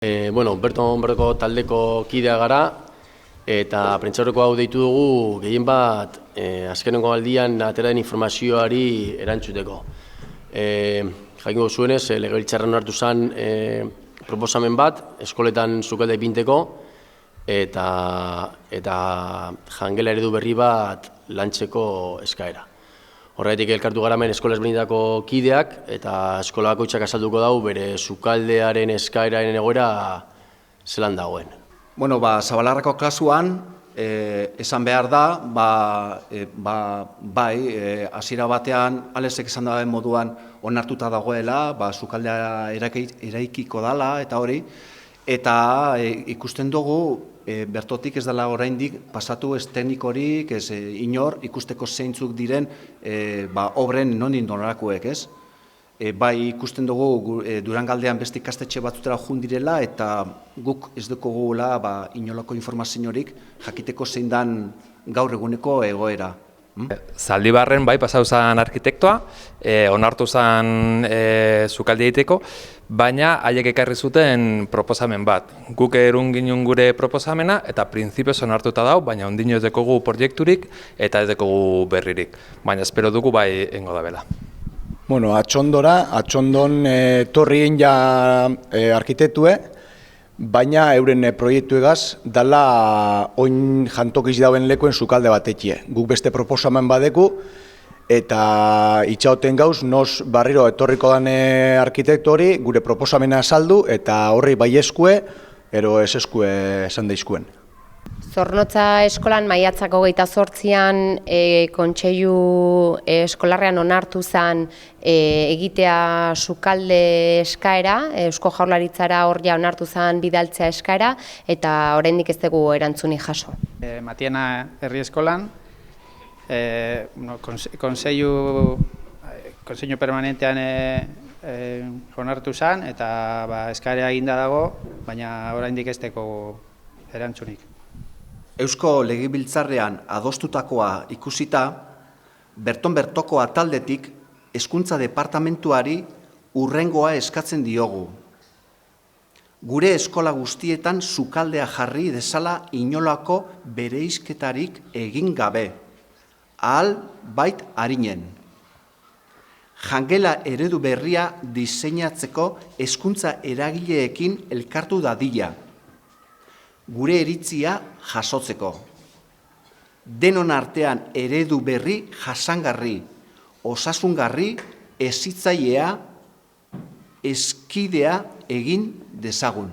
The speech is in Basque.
Berton bertoko taldeko kidea gara eta prentsaurreko hau deitu dugu gehien bat azkenengo aldian atera den informazioari erantzuteko. Jakingo zuenez, legebiltzarrean onartu zen proposamen bat, eskoletan sukalde ipinteko eta jangela eredu berri bat lantzeko eskaera. Horregatik elkartu gara hemen eskola ezberdinetako kideak eta eskola bakoitzak azalduko dugu bere sukaldearen eskaeraren egoera zelan dagoen. Zabalarrako kasuan esan behar da, hasiera batean Alexek esan duen moduan onartuta dagoela, sukaldea eraikiko dela eta hori, eta ikusten dugu bertotik ez dela oraindik pasatu ez teknikorik, ez inor ikusteko zeintzuk diren obren nondik norakoek, ez? Bai ikusten dugu Durangaldean beste ikastetxe batzutera joan direla eta guk ez dukogula inolako informaziorik jakiteko zein dan gaur eguneko egoera. Zaldibarren bai pasau zen arkitektoa, onartu zen sukalde egiteko, baina haiek ekarri zuten proposamen bat. Guk erun ginen gure proposamena eta printzipioz onartuta dau, baina ondino ez dekogu proiekturik eta ez dekogu berririk. Baina espero dugu bai engo da bela. Atxondon torrien ja arkitektue, baina euren proiektuegaz dala oin jantokiz dauen lekuen sukalde batekie. Guk beste proposamen badeku eta itxaoten gauz nos barriro etorriko dan arkitektu hori gure proposamena saldu eta horri bai eskue, ero ez eskue esan daizkuen. Zornotza eskolan maiatzak 28an kontseilu eskolarrean onartu zen egitea sukalde eskaera, Eusko Jaurlaritzara hor ja onartu zen bidaltzea eskaera eta oraindik ez dugu erantzunik jaso. Matiena herri eskolan, kontseilu permanentean onartu zen eta eskaera eginda dago, baina oraindik ez dugu erantzunik. Eusko Legebiltzarrean adostutakoa ikusita, berton-bertoko ataldetik Hezkuntza Departamentuari hurrengoa eskatzen diogu. Gure eskola guztietan sukaldea jarri dezala inolako bereizketarik egin gabe, ahal bait arinen. Jangela eredu berria diseinatzeko hezkuntza eragileekin elkartu dadila. Gure iritzia jasotzeko. Denon artean eredu berri jasangarri, osasungarri, hezitzailea, hezkidea egin dezagun.